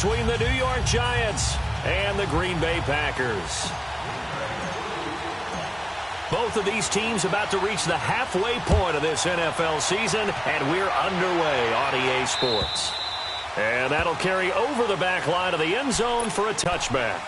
between the New York Giants and the Green Bay Packers. Both of these teams about to reach the halfway point of this NFL season, and we're underway on EA Sports. And that'll carry over the back line of the end zone for a touchback.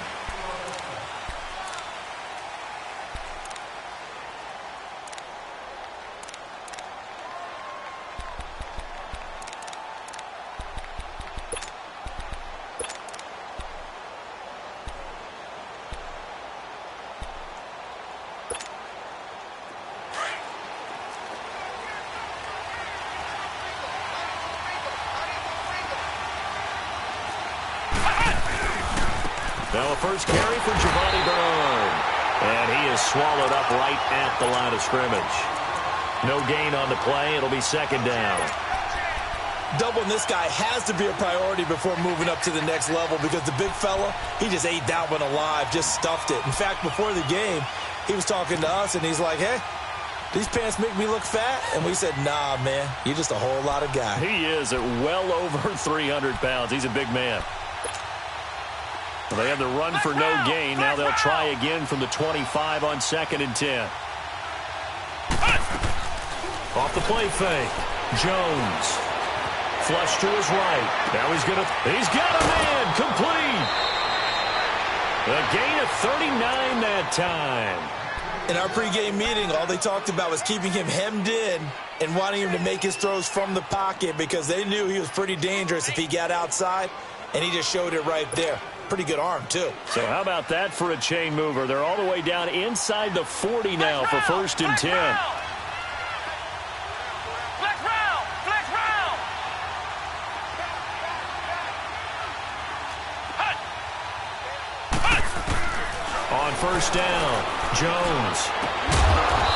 Now a first carry for Giovanni Bernard. And he is swallowed up right at the line of scrimmage. No gain on the play. It'll be second down. Doubling this guy has to be a priority before moving up to the next level because the big fella, he just ate that one alive, just stuffed it. In fact, before the game, he was talking to us, and he's like, hey, these pants make me look fat? And we said, nah, man, you're just a whole lot of guy. He is at well over 300 pounds. He's a big man. Well, they have the run for no gain. Now they'll try again from the 25 on 2nd and 10. Off the play fake. Jones. Flush to his right. Now he's got a man. Complete. A gain of 39 that time. In our pregame meeting, all they talked about was keeping him hemmed in and wanting him to make his throws from the pocket because they knew he was pretty dangerous if he got outside, and he just showed it right there. Pretty good arm, too. So how about that for a chain mover? They're all the way down inside the 40 now for 1st and 10. Flex round. On 1st down, Jones.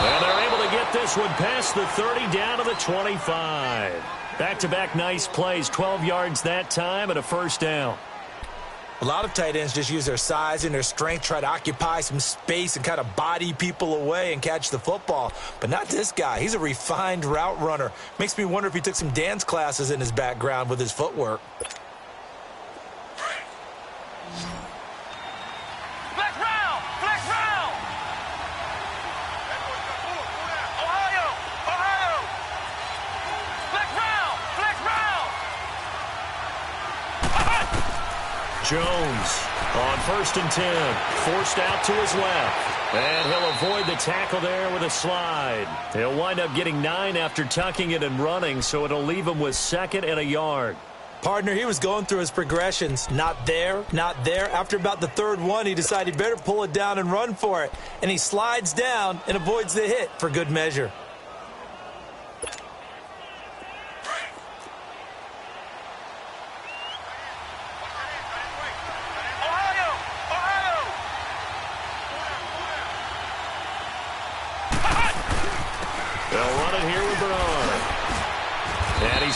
And they're able to get this one past the 30 down to the 25. Back-to-back nice plays, 12 yards that time and a 1st down. A lot of tight ends just use their size and their strength, try to occupy some space and kind of body people away and catch the football. But not this guy. He's a refined route runner. Makes me wonder if he took some dance classes in his background with his footwork. Flex round. Ohio. Flex round. Jones on 1st and 10. Forced out to his left. And he'll avoid the tackle there with a slide. He'll wind up getting 9 after tucking it and running, so it'll leave him with 2nd and a yard. Partner, he was going through his progressions. Not there. After about the 3rd one, he decided he better pull it down and run for it. And he slides down and avoids the hit for good measure.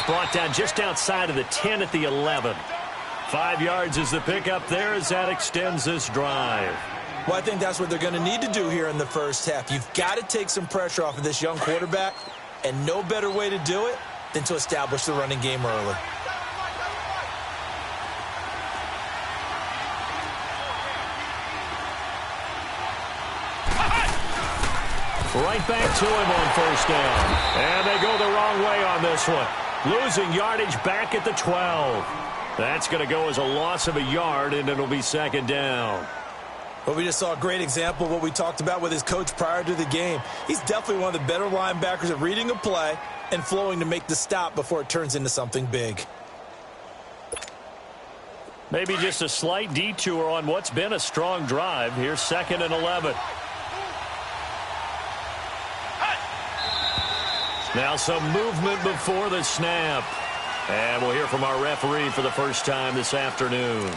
Brought down just outside of the 10 at the 11. 5 yards is the pickup there as that extends this drive. Well, I think that's what they're going to need to do here in the first half. You've got to take some pressure off of this young quarterback, and no better way to do it than to establish the running game early. Right back to him on 1st down. And they go the wrong way on this one. Losing yardage back at the 12. That's going to go as a loss of a yard, and it'll be 2nd down. Well, we just saw a great example of what we talked about with his coach prior to the game. He's definitely one of the better linebackers at reading a play and flowing to make the stop before it turns into something big. Maybe just a slight detour on what's been a strong drive. Here's 2nd and 11. Now some movement before the snap. And we'll hear from our referee for the first time this afternoon.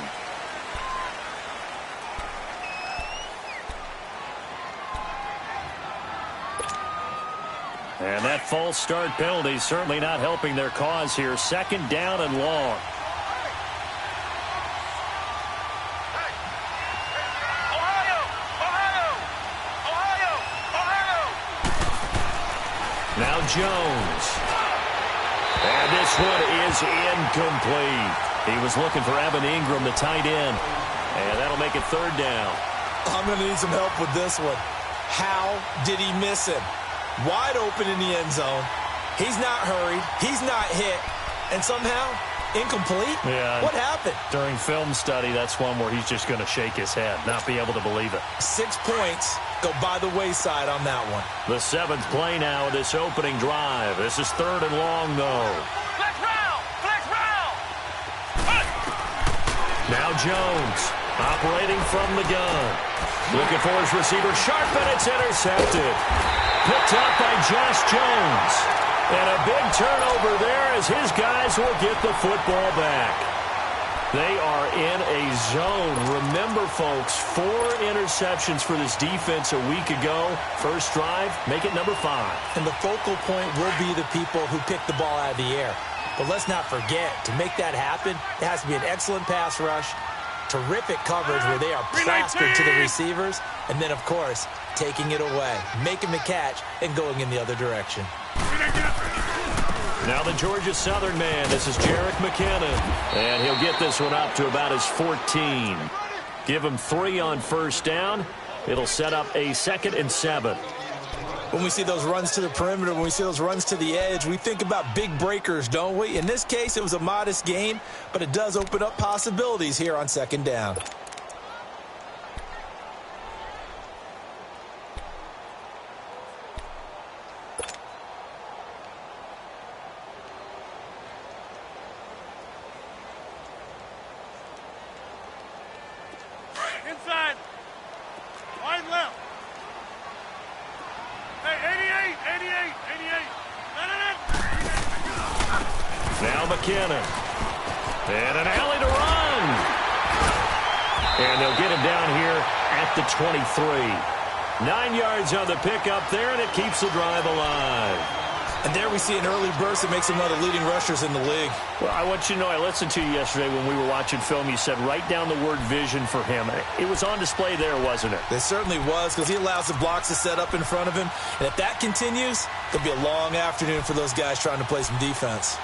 And that false start penalty certainly not helping their cause here. 2nd down and long. Now Jones. And this one is incomplete. He was looking for Evan Ingram, the tight end. And that'll make it third down. I'm going to need some help with this one. How did he miss him? Wide open in the end zone. He's not hurried. He's not hit. And somehow, incomplete? Yeah. What happened? During film study, that's one where he's just going to shake his head, not be able to believe it. 6 points go by the wayside on that one. The 7th play now of this opening drive. This is third and long, though. Flex round! Flex round! Now Jones, operating from the gun. Looking for his receiver, sharp, and it's intercepted. Picked up by Josh Jones. And a big turnover there as his guys will get the football back. They are in a zone. Remember, folks, 4 interceptions for this defense a week ago. First drive, make it number 5. And the focal point will be the people who pick the ball out of the air. But let's not forget, to make that happen, it has to be an excellent pass rush, terrific coverage where they are plastered to the receivers, and then, of course, taking it away, making the catch, and going in the other direction. Now the Georgia Southern man, this is Jerick McKinnon. And he'll get this one up to about his 14. Give him 3 on first down. It'll set up a 2nd and 7. When we see those runs to the perimeter, when we see those runs to the edge, we think about big breakers, don't we? In this case, it was a modest gain, but it does open up possibilities here on 2nd down. Inside. Wide left. Hey, 88, 88, 88. Now McKinnon. And an alley to run. And they'll get him down here at the 23. 9 yards on the pickup there, and it keeps the drive alive. And there we see an early burst that makes him one of the leading rushers in the league. Well, I want you to know, I listened to you yesterday when we were watching film. You said write down the word vision for him. It was on display there, wasn't it? It certainly was, because he allows the blocks to set up in front of him. And if that continues, it'll be a long afternoon for those guys trying to play some defense.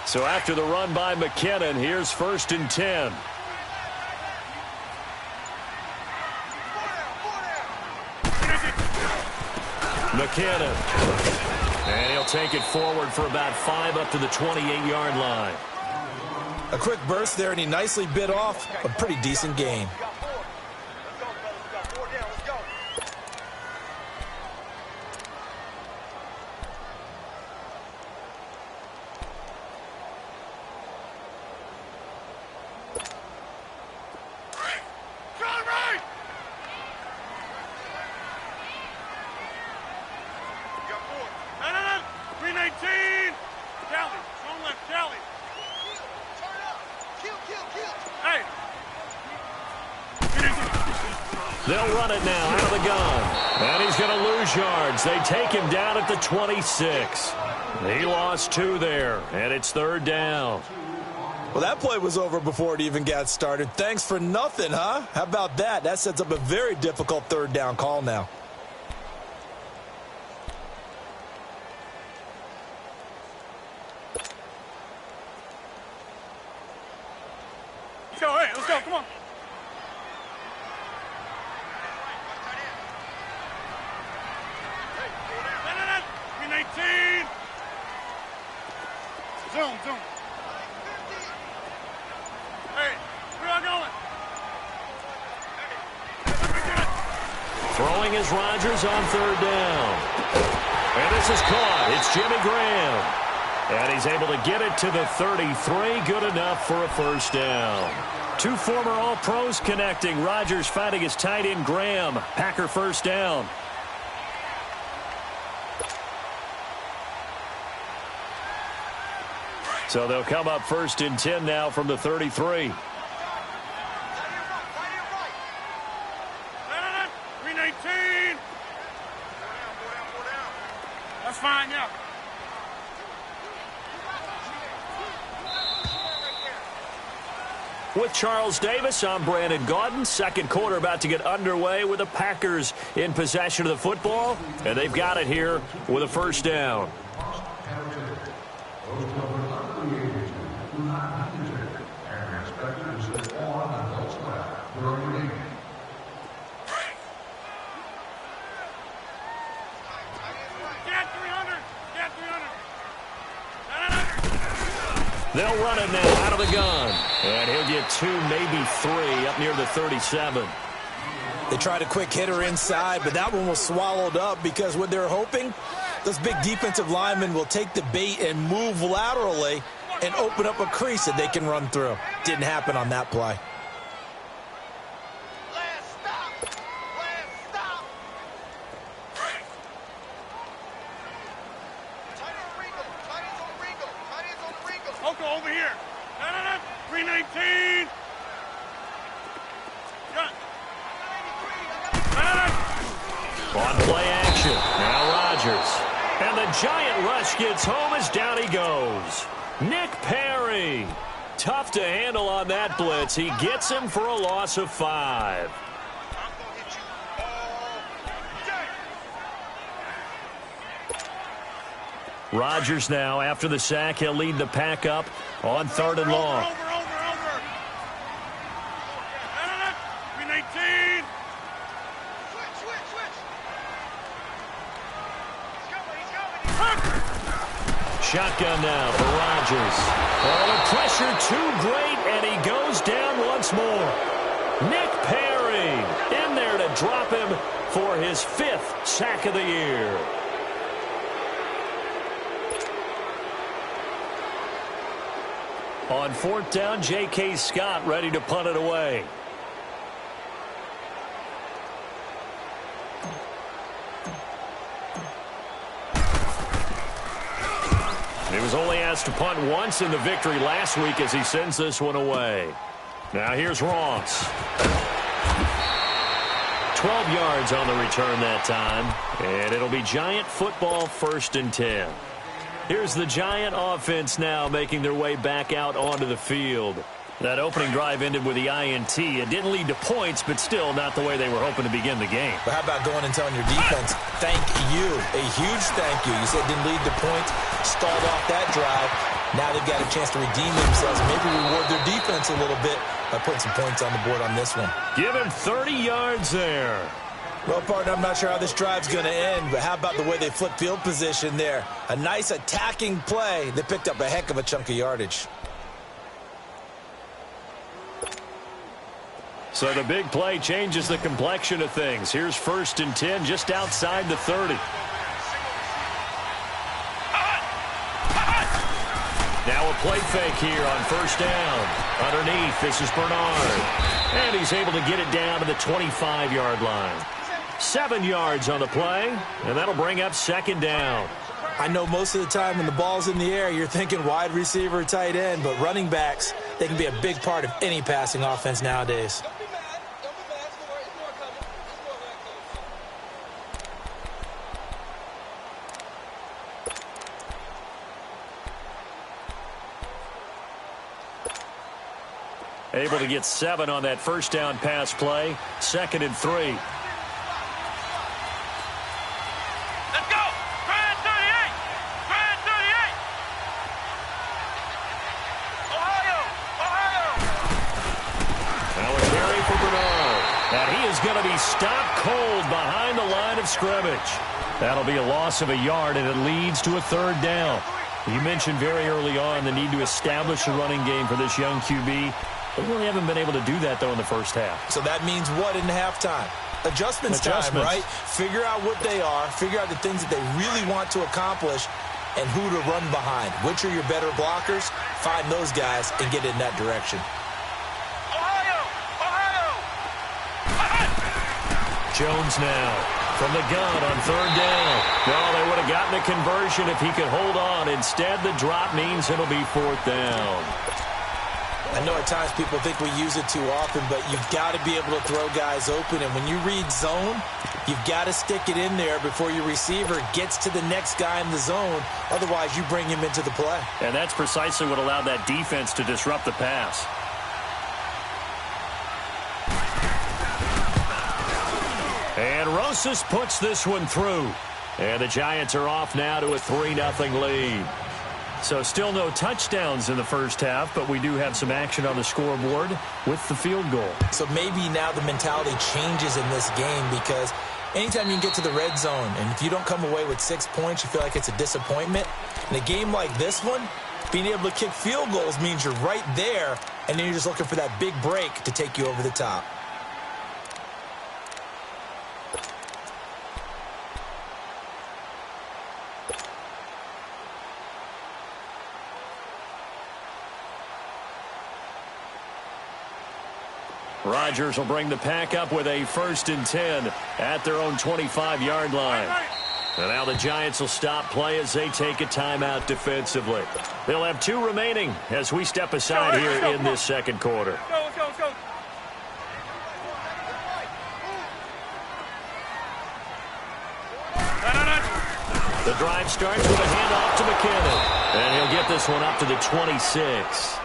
So after the run by McKinnon, here's 1st and 10. McKinnon. And he'll take it forward for about 5 up to the 28-yard line. A quick burst there, and he nicely bit off a pretty decent gain. They'll run it now out of the gun. And he's going to lose yards. They take him down at the 26. He lost 2 there, and it's 3rd down. Well, that play was over before it even got started. Thanks for nothing, huh? How about that? That sets up a very difficult 3rd down call now. Let's go, hey, let's go, come on. Zoom, zoom. Hey, where are you going? Throwing is Rodgers on 3rd down. And this is caught. It's Jimmy Graham. And he's able to get it to the 33. Good enough for a 1st down. 2 former All-Pros connecting. Rodgers finding his tight end Graham. Packer 1st down. So they'll come up 1st and 10 now from the 33. 319. That's fine, yeah. With Charles Davis, I'm Brandon Gaudin. Second quarter about to get underway with the Packers in possession of the football. And they've got it here with a first down. They'll run it now out of the gun. And he'll get 2, maybe 3 up near the 37. They tried a quick hitter inside, but that one was swallowed up because what they're hoping, those big defensive linemen will take the bait and move laterally and open up a crease that they can run through. Didn't happen on that play. Over here. 319. On play action. Now Rodgers. And the giant rush gets home as down he goes. Nick Perry. Tough to handle on that blitz. He gets him for a loss of 5. Rodgers now, after the sack, he'll lead the pack up on 3rd and long. Over. 319. Shotgun now for Rodgers. Oh, the pressure too great, and he goes down once more. Nick Perry in there to drop him for his 5th sack of the year. On 4th down, J.K. Scott ready to punt it away. He was only asked to punt once in the victory last week as he sends this one away. Now here's Ross. 12 yards on the return that time. And it'll be Giant football, 1st and 10. Here's the Giant offense now making their way back out onto the field. That opening drive ended with the INT. It didn't lead to points, but still not the way they were hoping to begin the game. But how about going and telling your defense, thank you, a huge thank you. You said it didn't lead to points, stalled off that drive. Now they've got a chance to redeem themselves, maybe reward their defense a little bit by putting some points on the board on this one. Give him 30 yards there. Well, partner, I'm not sure how this drive's going to end, but how about the way they flip field position there? A nice attacking play that picked up a heck of a chunk of yardage. So the big play changes the complexion of things. Here's 1st and 10 just outside the 30. Now a play fake here on 1st down. Underneath, this is Bernard. And he's able to get it down to the 25-yard line. 7 yards on the play, and that'll bring up 2nd down. I know most of the time when the ball's in the air, you're thinking wide receiver, tight end, but running backs, they can be a big part of any passing offense nowadays. Able to get 7 on that 1st down pass play. 2nd and 3. Let's go! Try 38! Try 38! Ohio! Now a carry for Bernard. And he is going to be stopped cold behind the line of scrimmage. That'll be a loss of a yard, and it leads to a 3rd down. You mentioned very early on the need to establish a running game for this young QB. They really haven't been able to do that, though, in the 1st half. So that means what in halftime? Adjustments time, right? Figure out what they are, figure out the things that they really want to accomplish, and who to run behind. Which are your better blockers? Find those guys and get in that direction. Ohio! Jones now from the gun on 3rd down. Well, they would have gotten a conversion if he could hold on. Instead, the drop means it'll be 4th down. I know at times people think we use it too often, but you've got to be able to throw guys open. And when you read zone, you've got to stick it in there before your receiver gets to the next guy in the zone. Otherwise, you bring him into the play. And that's precisely what allowed that defense to disrupt the pass. And Rosas puts this one through. And the Giants are off now to a 3-0 lead. So still no touchdowns in the first half, but we do have some action on the scoreboard with the field goal. So maybe now the mentality changes in this game, because anytime you can get to the red zone, and if you don't come away with 6 points, you feel like it's a disappointment. In a game like this one, being able to kick field goals means you're right there, and then you're just looking for that big break to take you over the top. Rodgers will bring the pack up with a 1st and 10 at their own 25-yard line. And now the Giants will stop play as they take a timeout defensively. They'll have 2 remaining as we step aside here in this second quarter. Let's go. The drive starts with a handoff to McKinnon. And he'll get this one up to the 26.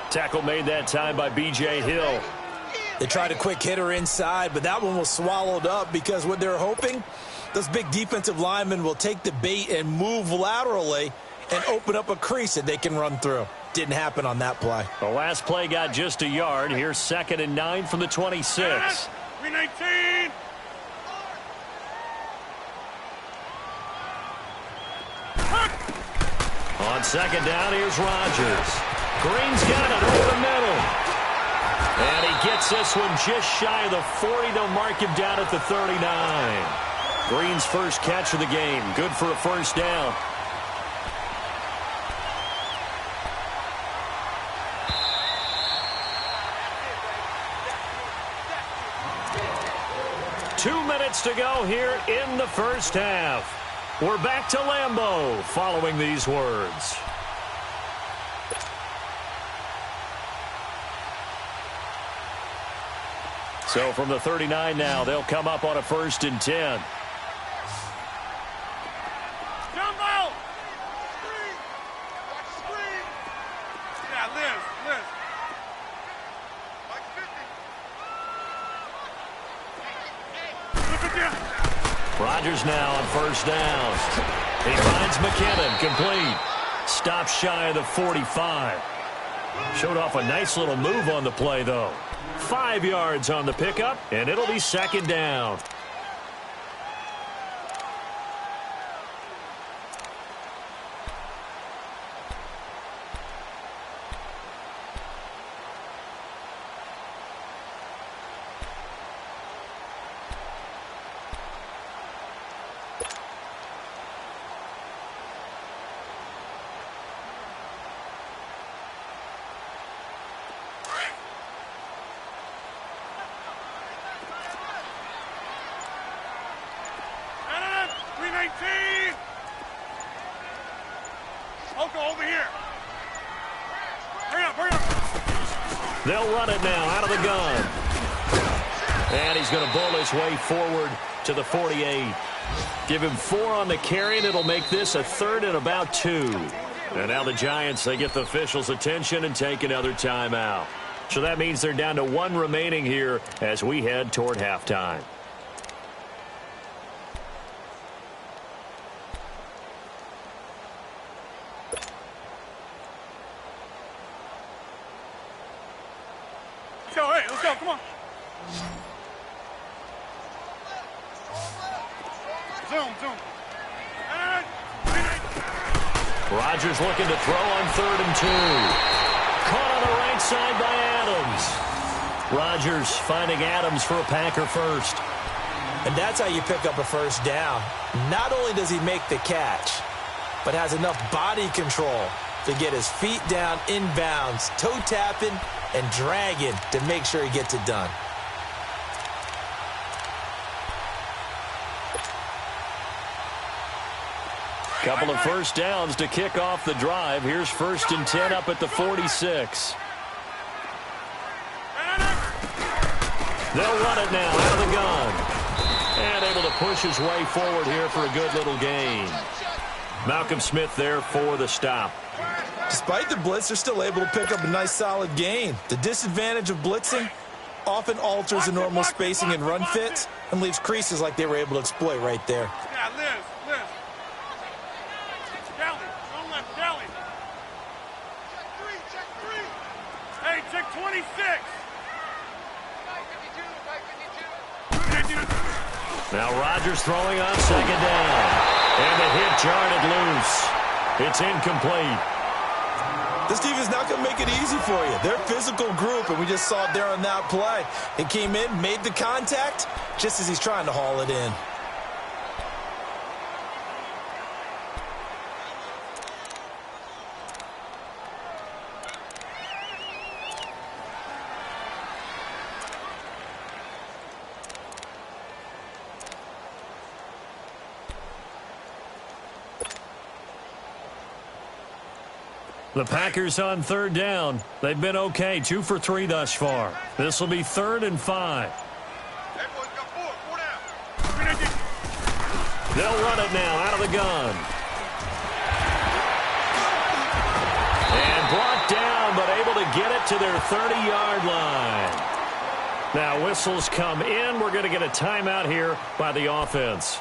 Tackle made that time by B.J. Hill. They tried a quick hitter inside, but that one was swallowed up because what they're hoping, those big defensive linemen will take the bait and move laterally and open up a crease that they can run through. Didn't happen on that play. The last play got just a yard. Here's 2nd and 9 from the 26. 319. On 2nd down, here's Rodgers. Green's got it over the middle. And he gets this one just shy of the 40. They'll mark him down at the 39. Green's first catch of the game. Good for a 1st down. Two minutes to go here in the first half. We're back to Lambeau following these words. So from the 39 now, they'll come up on a 1st and 10. Jumbo! Yeah, Liz. Look at you. Rodgers now on 1st down. He finds McKinnon, complete. Stops shy of the 45. Showed off a nice little move on the play, though. 5 yards on the pickup, and it'll be 2nd down. Over here. Hurry up. They'll run it now out of the gun. And he's going to bowl his way forward to the 48. Give him 4 on the carry, and it'll make this a 3rd and about 2. And now the Giants, they get the officials' attention and take another timeout. So that means they're down to 1 remaining here as we head toward halftime. Let's go, come on. Zoom. Rodgers looking to throw on 3rd and 2. Caught on the right side by Adams. Rodgers finding Adams for a Packer first. And that's how you pick up a 1st down. Not only does he make the catch, but has enough body control to get his feet down inbounds, toe tapping and dragging to make sure he gets it done. Couple of 1st downs to kick off the drive. Here's 1st and 10 up at the 46. They'll run it now out of the gun. And able to push his way forward here for a good little gain. Malcolm Smith there for the stop. Despite the blitz, they're still able to pick up a nice solid gain. The disadvantage of blitzing, often alters the normal spacing and run fits and leaves creases like they were able to exploit right there. Yeah, Liz. Kelly, don't let Kelly. Check three. Hey, check 26. Now Rodgers throwing on second down. And the hit jarred it loose. It's incomplete. This defense not going to make it easy for you. They're a physical group, and we just saw it there on that play. He came in, made the contact, just as he's trying to haul it in. The Packers on third down. They've been okay, 2 for 3 thus far. This will be 3rd and 5. They'll run it now out of the gun. And brought down, but able to get it to their 30-yard line. Now whistles come in. We're going to get a timeout here by the offense,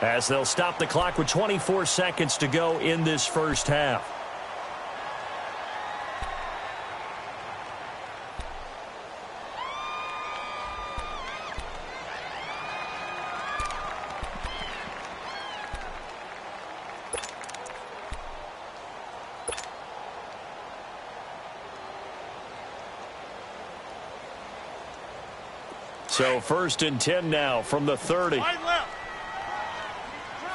as they'll stop the clock with 24 seconds to go in this first half. So 1st and 10 now from the 30. Right left. No.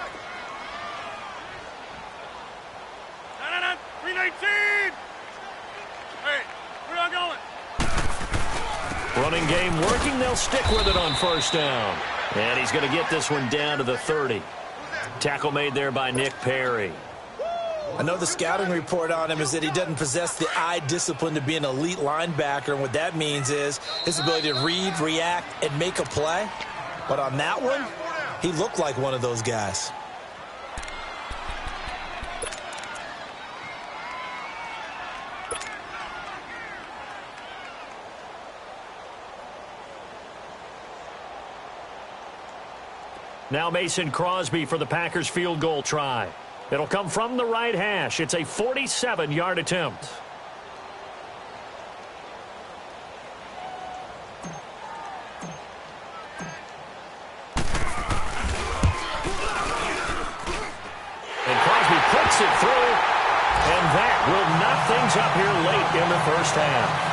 319. Hey, where y'all going? Running game working. They'll stick with it on 1st down. And he's going to get this one down to the 30. Tackle made there by Nick Perry. I know the scouting report on him is that he doesn't possess the eye discipline to be an elite linebacker, and what that means is his ability to read, react, and make a play. But on that one, he looked like one of those guys. Now Mason Crosby for the Packers field goal try. It'll come from the right hash. It's a 47-yard attempt. And Crosby puts it through. And that will knock things up here late in the first half.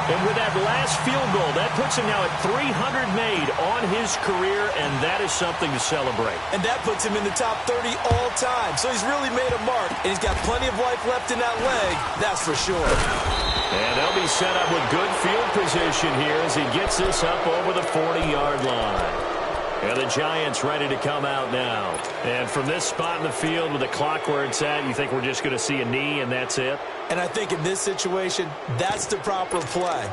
And with that last field goal, that puts him now at 300 made on his career, and that is something to celebrate. And that puts him in the top 30 all time. So he's really made a mark, and he's got plenty of life left in that leg, that's for sure. And they'll be set up with good field position here as he gets this up over the 40-yard line. And the Giants ready to come out now. And from this spot in the field with the clock where it's at, you think we're just going to see a knee and that's it? And I think in this situation, that's the proper play.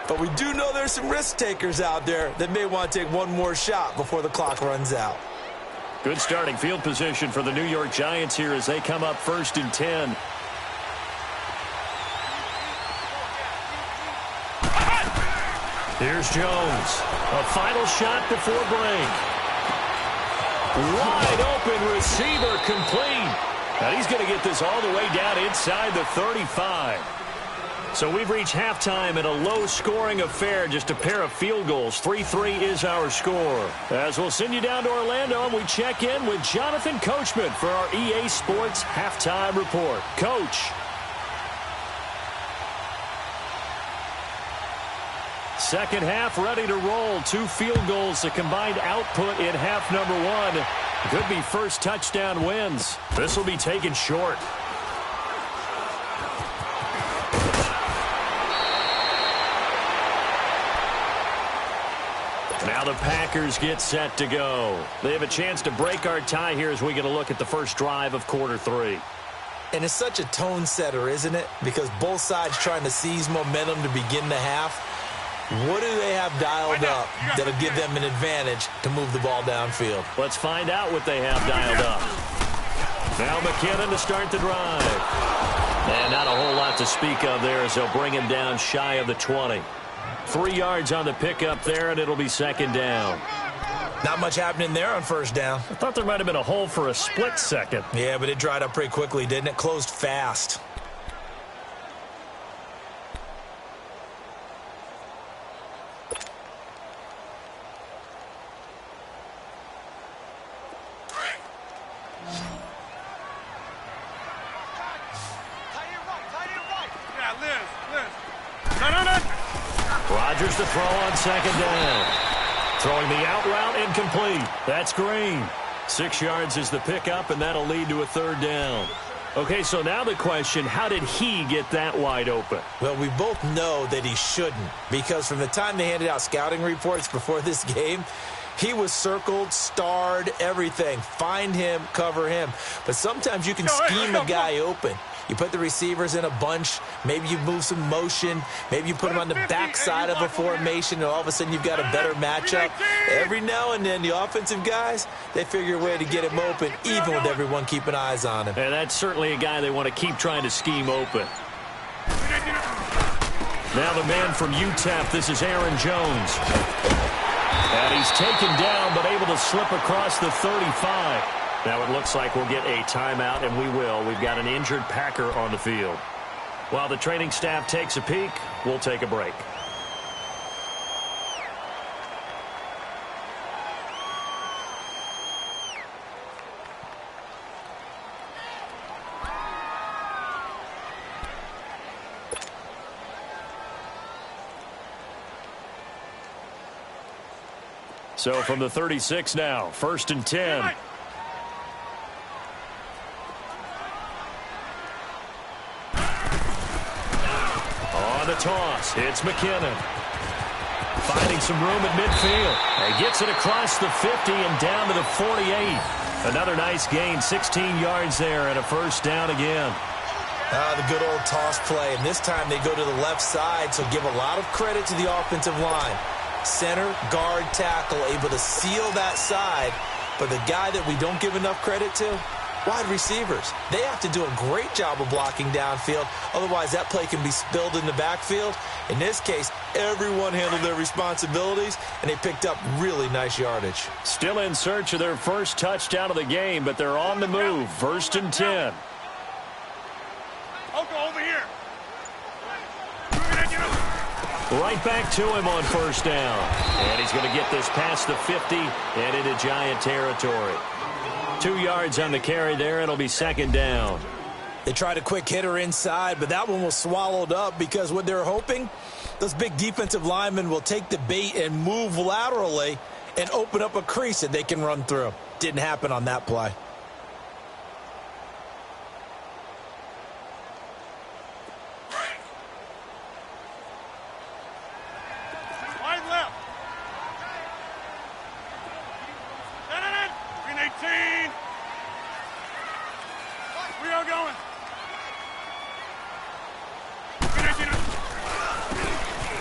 But we do know there's some risk takers out there that may want to take one more shot before the clock runs out. Good starting field position for the New York Giants here as they come up 1st and 10. Here's Jones. A final shot before break. Wide open receiver complete. And he's going to get this all the way down inside the 35. So we've reached halftime in a low-scoring affair, just a pair of field goals. 3-3 is our score. As we'll send you down to Orlando, and we check in with Jonathan Coachman for our EA Sports Halftime Report. Coach. Second half ready to roll. 2 field goals, the combined output in half number 1. Could be first touchdown wins. This will be taken short. Now the Packers get set to go. They have a chance to break our tie here as we get a look at the first drive of quarter 3. And it's such a tone setter, isn't it? Because both sides trying to seize momentum to begin the half. What do they have dialed up that'll give them an advantage to move the ball downfield? Let's find out what they have dialed up. Now McKinnon to start the drive. And not a whole lot to speak of there as they'll bring him down shy of the 20. 3 yards on the pickup there, and it'll be second down. Not much happening there on first down. I thought there might have been a hole for a split second. Yeah, but it dried up pretty quickly, didn't it? Closed fast. Rodgers to throw on second down. Throwing the out route incomplete. That's Green. 6 yards is the pickup, and that'll lead to a third down. Okay, so now the question, how did he get that wide open? Well, we both know that he shouldn't, because from the time they handed out scouting reports before this game, he was circled, starred, everything. Find him, cover him. But sometimes you can scheme a guy open. You put the receivers in a bunch. Maybe you move some motion. Maybe you put them on the backside of a formation, and all of a sudden you've got a better matchup. Every now and then, the offensive guys, they figure a way to get him open, even with everyone keeping eyes on him. And that's certainly a guy they want to keep trying to scheme open. Now the man from UTEP, this is Aaron Jones. And he's taken down, but able to slip across the 35. Now it looks like we'll get a timeout, and we will. We've got an injured Packer on the field. While the training staff takes a peek, we'll take a break. So from the 36 now, 1st and 10. On the toss, it's McKinnon. Finding some room at midfield. He gets it across the 50 and down to the 48. Another nice gain, 16 yards there and a first down again. The good old toss play, and this time they go to the left side, so give a lot of credit to the offensive line. Center, guard, tackle, able to seal that side. But the guy that we don't give enough credit to, wide receivers. They have to do a great job of blocking downfield. Otherwise, that play can be spilled in the backfield. In this case, everyone handled their responsibilities, and they picked up really nice yardage. Still in search of their first touchdown of the game, but they're on the move. 1st and 10. I'll go over here. Right back to him on first down. And he's going to get this past the 50 and into Giant territory. 2 yards on the carry there. It'll be second down. They tried a quick hitter inside, but that one was swallowed up because what they're hoping, those big defensive linemen will take the bait and move laterally and open up a crease that they can run through. Didn't happen on that play.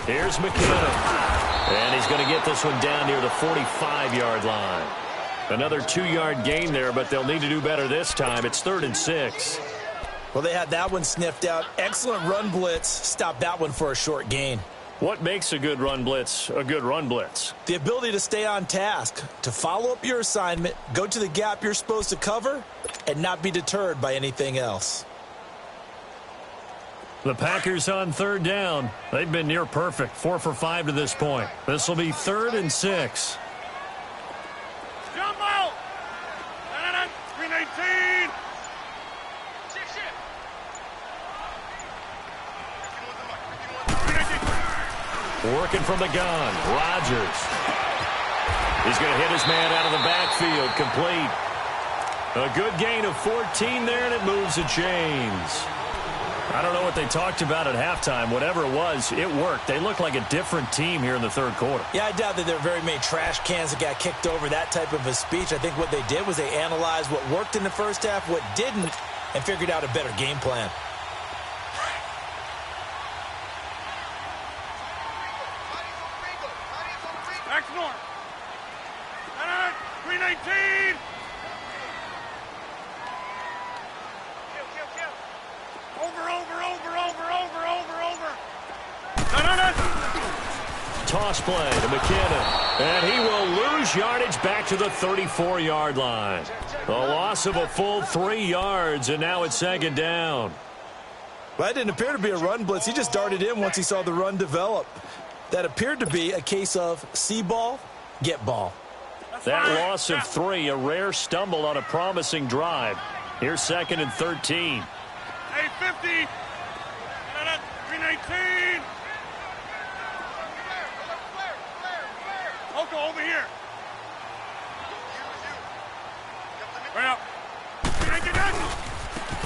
Here's McKinnon. And he's going to get this one down near the 45-yard line. Another 2-yard gain there, but they'll need to do better this time. It's 3rd and 6. Well, they had that one sniffed out. Excellent run blitz. Stopped that one for a short gain. What makes a good run blitz a good run blitz? The ability to stay on task, to follow up your assignment, go to the gap you're supposed to cover, and not be deterred by anything else. The Packers on 3rd down. They've been near perfect, 4 for 5 to this point. This will be 3rd and 6. Jump out! 319! Working from the gun, Rodgers. He's going to hit his man out of the backfield, complete. A good gain of 14 there, and it moves the chains. I don't know what they talked about at halftime. Whatever it was, it worked. They look like a different team here in the 3rd quarter. Yeah, I doubt that there are very many trash cans that got kicked over, that type of a speech. I think what they did was they analyzed what worked in the first half, what didn't, and figured out a better game plan. Back north. 319! Over. toss play to McKinnon. And he will lose yardage back to the 34-yard line. A loss of a full 3 yards, and now it's second down. Well, that didn't appear to be a run blitz. He just darted in once he saw the run develop. That appeared to be a case of see ball, get ball. That loss of 3, a rare stumble on a promising drive. Here's second and 13. Hey, 50. 319. Oko, over here. Right up.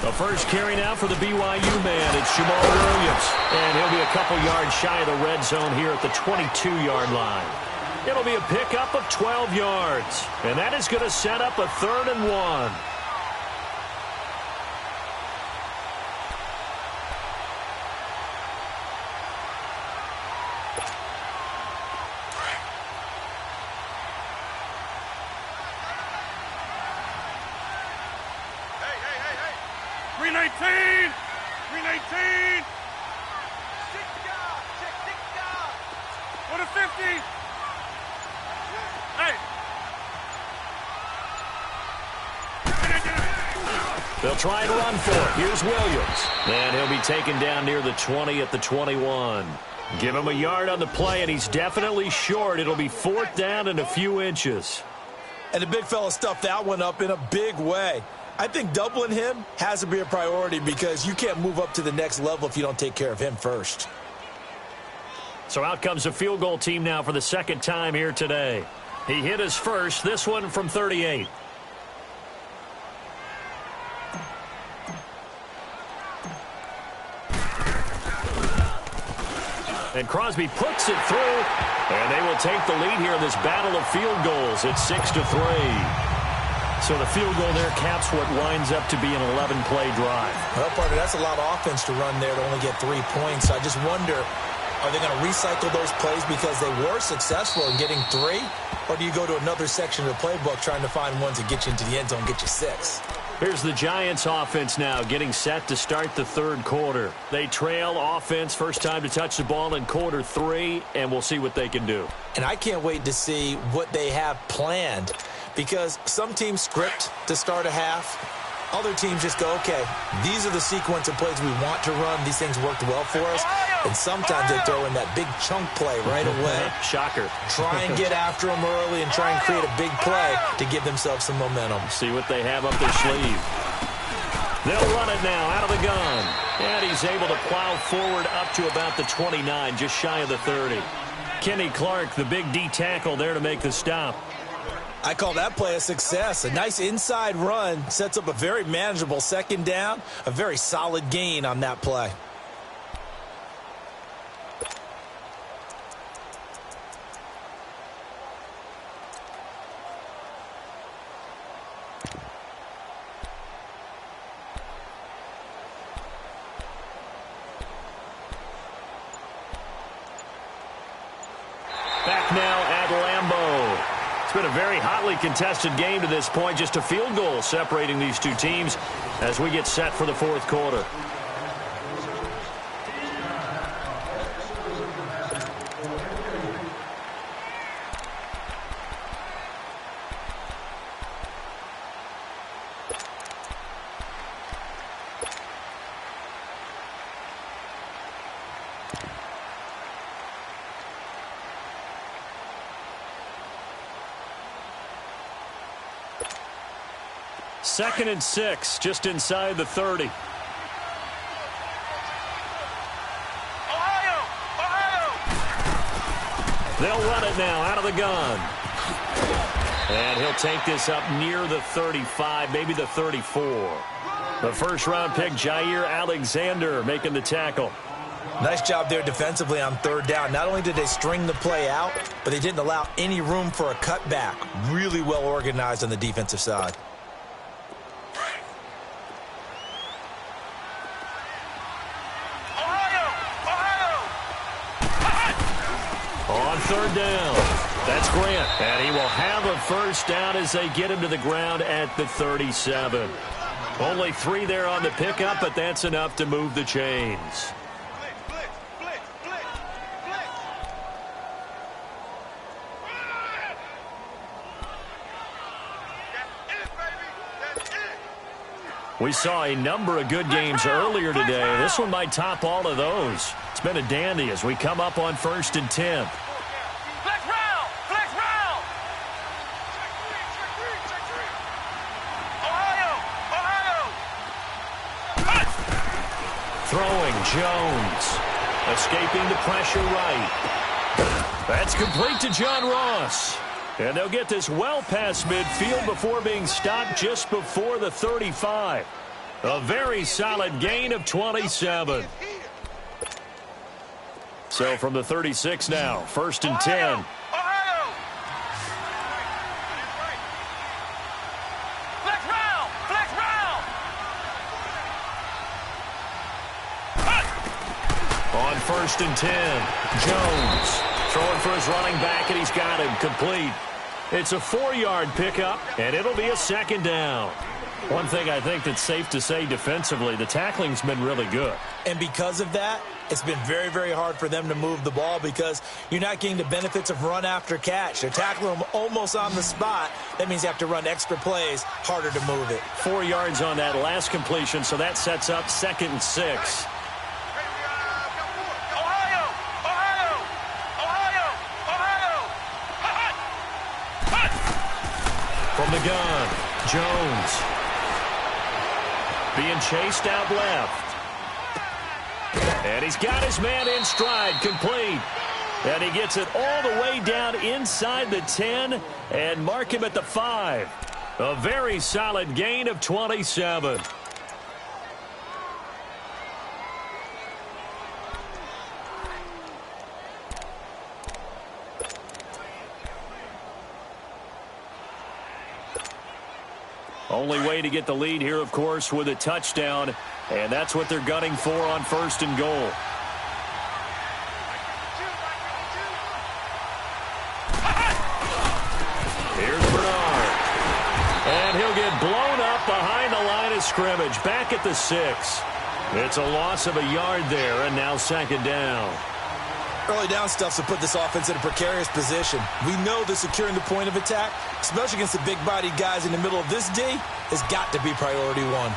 The first carry now for the BYU man. It's Jamal Williams. And he'll be a couple yards shy of the red zone here at the 22-yard line. It'll be a pickup of 12 yards. And that is going to set up a 3rd and 1. What a 50. Hey. They'll try and run for it. Here's Williams. And he'll be taken down near the 20 at the 21. Give him a yard on the play, and he's definitely short. It'll be 4th down and a few inches. And the big fella stuffed that one up in a big way. I think doubling him has to be a priority because you can't move up to the next level if you don't take care of him first. So out comes a field goal team now for the second time here today. He hit his first, this one from 38. And Crosby puts it through, and they will take the lead here in this battle of field goals. It's 6-3. So the field goal there caps what winds up to be an 11-play drive. Well, partner, that's a lot of offense to run there to only get 3 points. I just wonder, are they going to recycle those plays because they were successful in getting 3? Or do you go to another section of the playbook trying to find ones that get you into the end zone and get you 6? Here's the Giants offense now getting set to start the 3rd quarter. They trail offense, first time to touch the ball in quarter 3, and we'll see what they can do. And I can't wait to see what they have planned because some teams script to start a half. Other teams just go, okay, these are the sequence of plays we want to run. These things worked well for us. And sometimes they throw in that big chunk play right away. Shocker. Try and get after them early and try and create a big play to give themselves some momentum. See what they have up their sleeve. They'll run it now out of the gun. And he's able to plow forward up to about the 29, just shy of the 30. Kenny Clark, the big D tackle there to make the stop. I call that play a success. A nice inside run sets up a very manageable second down, a very solid gain on that play. Back now at Lambeau. It's been a very hotly contested game to this point. Just a field goal separating these two teams as we get set for the 4th quarter. Second and 6, just inside the 30. They'll run it now out of the gun. And he'll take this up near the 35, maybe the 34. The first-round pick, Jair Alexander, making the tackle. Nice job there defensively on 3rd down. Not only did they string the play out, but they didn't allow any room for a cutback. Really well organized on the defensive side. On 3rd down, that's Grant. And he will have a first down as they get him to the ground at the 37. Only 3 there on the pickup, but that's enough to move the chains. We saw a number of good games earlier today. This one might top all of those. It's been a dandy as we come up on 1st and 10. Flex round! Flex round! Ohio! Ohio! Throwing Jones. Escaping the pressure right. That's complete to John Ross. And they'll get this well past midfield before being stopped just before the 35. A very solid gain of 27. So from the 36 now, 1st and 10. Ohio! Flex round! Flex round! On 1st and 10, Jones throwing for his running back, and he's got him complete. It's a 4-yard pickup, and it'll be a 2nd down. One thing I think that's safe to say defensively, the tackling's been really good. And because of that, it's been very, very hard for them to move the ball because you're not getting the benefits of run after catch. They're tackling them almost on the spot. That means you have to run extra plays, harder to move it. 4 yards on that last completion, so that sets up 2nd and 6. From the gun, Jones. Being chased out left. And he's got his man in stride, complete. And he gets it all the way down inside the 10 and mark him at the 5. A very solid gain of 27. Only way to get the lead here, of course, with a touchdown. And that's what they're gunning for on 1st and goal. Here's Bernard. And he'll get blown up behind the line of scrimmage. Back at the 6. It's a loss of a yard there, and now 2nd down. Early down stuff to put this offense in a precarious position. We know that securing the point of attack, especially against the big-bodied guys in the middle of this D, has got to be priority 1.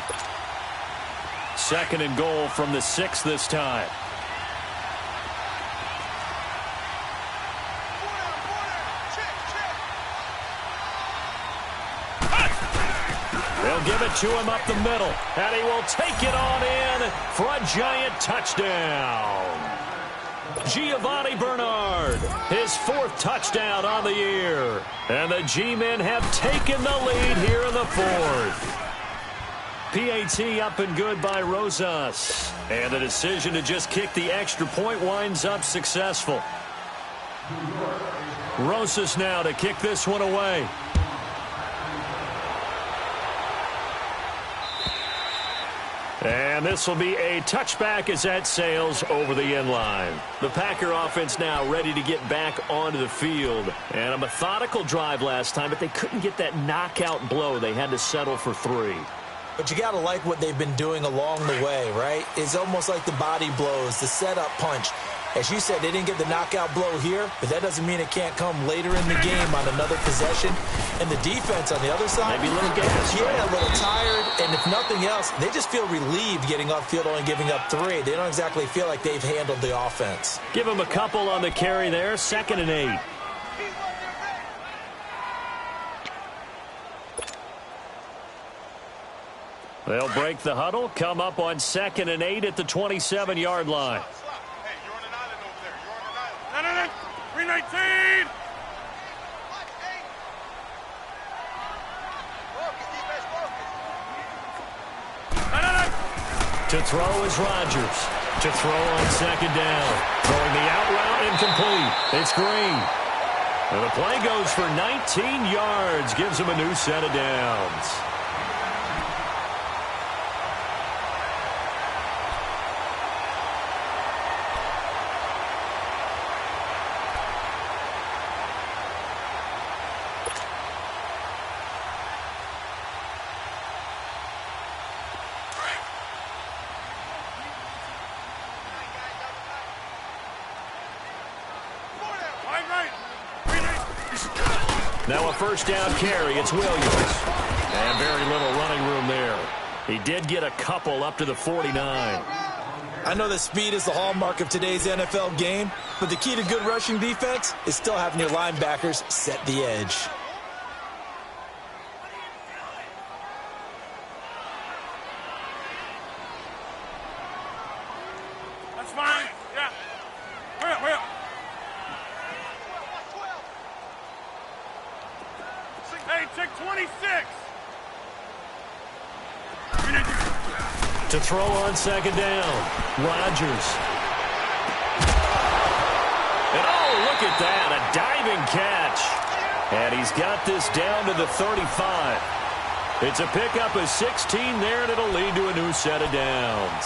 2nd and goal from the 6 this time. They'll give it to him up the middle, and he will take it on in for a giant touchdown. Giovanni Bernard, his 4th touchdown on the year. And the G-men have taken the lead here in the 4th. PAT up and good by Rosas. And the decision to just kick the extra point winds up successful. Rosas now to kick this one away. And this will be a touchback as that sails over the end line. The Packer offense now ready to get back onto the field. And a methodical drive last time, but they couldn't get that knockout blow. They had to settle for 3. But you got to like what they've been doing along the way, right? It's almost like the body blows, the setup punch. As you said, they didn't get the knockout blow here, but that doesn't mean it can't come later in the game on another possession. And the defense on the other side, maybe a little gas. Yeah, a little tired. And if nothing else, they just feel relieved getting upfield, only giving up 3. They don't exactly feel like they've handled the offense. Give them a couple on the carry there, 2nd and 8. They'll break the huddle, come up on 2nd and 8 at the 27-yard line. Hey, you're on an island over there. You're on an island. 319. To throw is Rodgers. To throw on 2nd down. Throwing the out route incomplete. It's Green. And the play goes for 19 yards. Gives him a new set of downs. Now a 1st down carry. It's Williams. And very little running room there. He did get a couple up to the 49. I know that speed is the hallmark of today's NFL game, but the key to good rushing defense is still having your linebackers set the edge. That's fine. Yeah. Hurry up. Hey, check 26. To throw on second down, Rodgers. And oh, look at that, a diving catch. And he's got this down to the 35. It's a pickup of 16 there, and it'll lead to a new set of downs.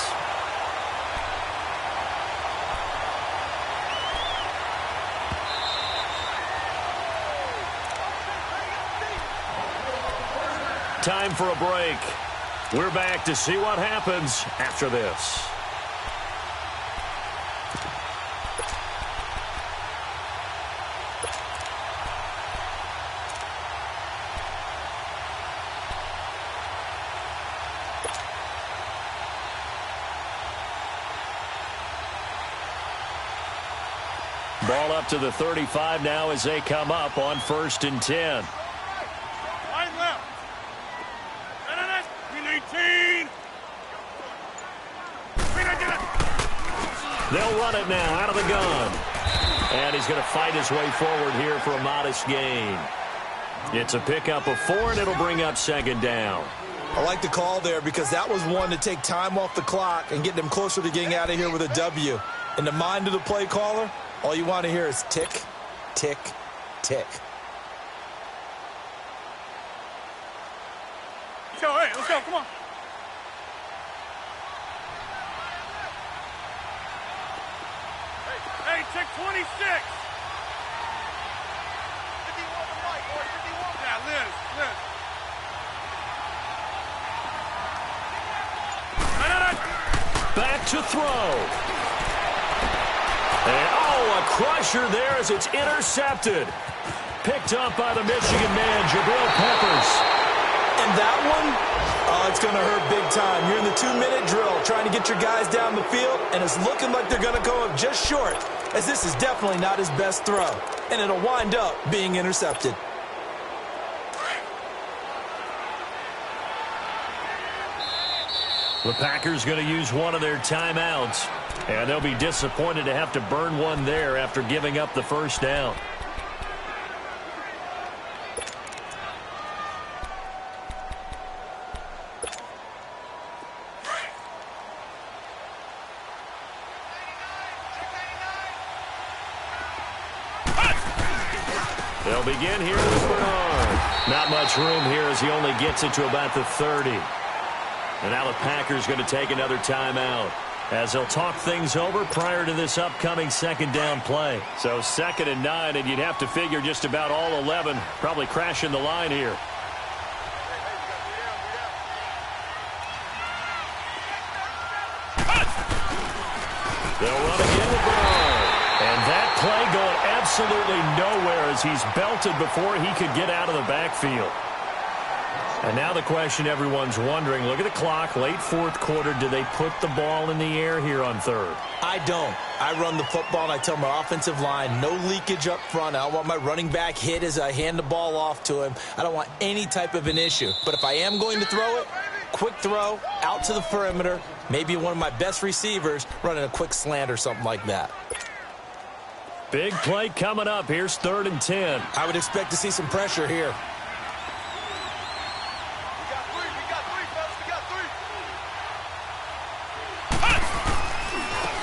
Time for a break. We're back to see what happens after this. Ball up to the 35 now as they come up on 1st and 10. They'll run it now out of the gun. And he's going to fight his way forward here for a modest gain. It's a pickup of 4, and it'll bring up second down. I like the call there because that was one to take time off the clock and get them closer to getting out of here with a W. In the mind of the play caller, all you want to hear is tick, tick, tick. Let's go, come on. Hey, check 26. 51 to Mike, boy, 51. Yeah, Liz. Back to throw. And, oh, a crusher there as it's intercepted. Picked up by the Michigan man, Jabril Peppers. And that one, it's going to hurt big time. You're in the 2-minute drill trying to get your guys down the field, and it's looking like they're going to go up just short, as this is definitely not his best throw, and it'll wind up being intercepted. The Packers going to use one of their timeouts, and they'll be disappointed to have to burn one there after giving up the first down. They'll begin here with Bernard. Not much room here as he only gets it to about the 30. And now the Packers going to take another timeout as they'll talk things over prior to this upcoming second down play. So 2nd and 9, and you'd have to figure just about all 11 probably crashing the line here. They'll run again with Bernard. And that play going absolutely nowhere as he's belted before he could get out of the backfield. And now the question everyone's wondering, look at the clock, late 4th quarter, do they put the ball in the air here on 3rd? I don't. I run the football, and I tell my offensive line, no leakage up front. I don't want my running back hit as I hand the ball off to him. I don't want any type of an issue. But if I am going to throw it, quick throw, out to the perimeter, maybe one of my best receivers running a quick slant or something like that. Big play coming up. Here's 3rd and 10. I would expect to see some pressure here.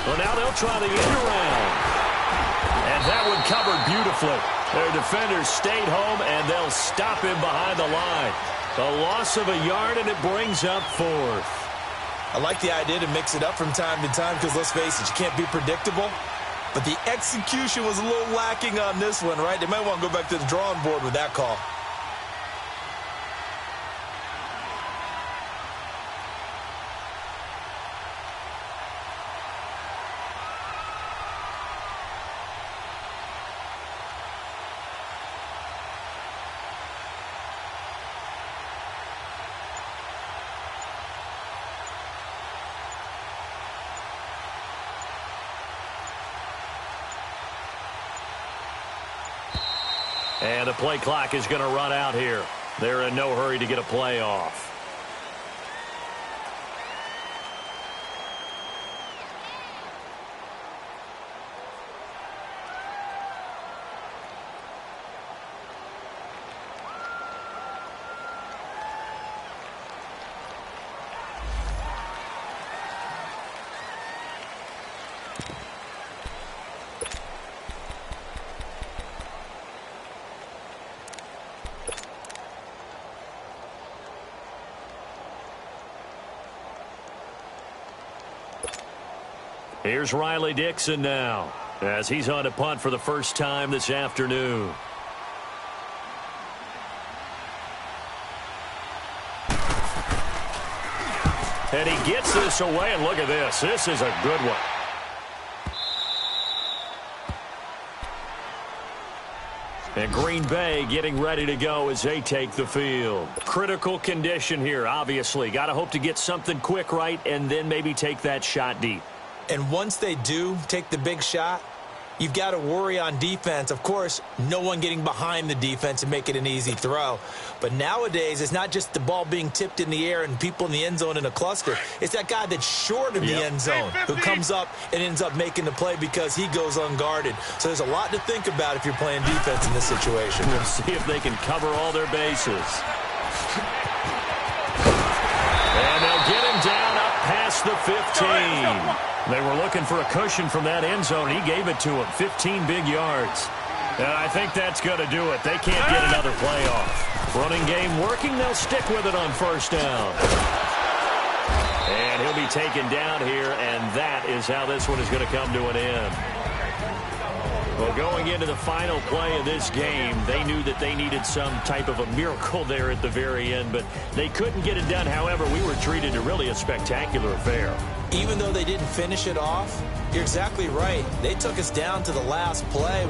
Well, now they'll try the end around. And that one covered beautifully. Their defenders stayed home, and they'll stop him behind the line. A loss of a yard, and it brings up 4th. I like the idea to mix it up from time to time because, let's face it, you can't be predictable. But the execution was a little lacking on this one, right? They might want to go back to the drawing board with that call. And the play clock is going to run out here. They're in no hurry to get a play off. Here's Riley Dixon now, as he's on to punt for the first time this afternoon. And he gets this away, and look at this. This is a good one. And Green Bay getting ready to go as they take the field. Critical condition here, obviously. Got to hope to get something quick right and then maybe take that shot deep. And once they do take the big shot, you've got to worry on defense. Of course, no one getting behind the defense and make it an easy throw. But nowadays, it's not just the ball being tipped in the air and people in the end zone in a cluster. It's that guy that's short of the end zone who comes up and ends up making the play because he goes unguarded. So there's a lot to think about if you're playing defense in this situation. We'll see if they can cover all their bases. And they'll get him down up past the 15. They were looking for a cushion from that end zone. He gave it to him, 15 big yards. And I think that's going to do it. They can't get another play off. Running game working. They'll stick with it on first down. And he'll be taken down here, and that is how this one is going to come to an end. Well, going into the final play of this game, they knew that they needed some type of a miracle there at the very end, but they couldn't get it done. However, we were treated to really a spectacular affair. Even though they didn't finish it off, you're exactly right. They took us down to the last play.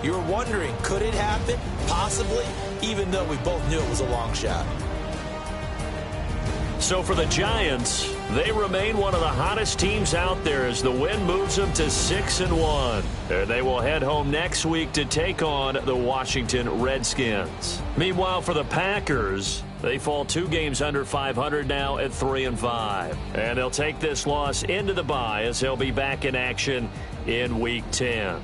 You were wondering, could it happen? Possibly, even though we both knew it was a long shot. So for the Giants, they remain one of the hottest teams out there as the win moves them to 6-1. And they will head home next week to take on the Washington Redskins. Meanwhile, for the Packers, they fall 2 games under 500 now at 3-5. And they'll take this loss into the bye as they'll be back in action in Week 10.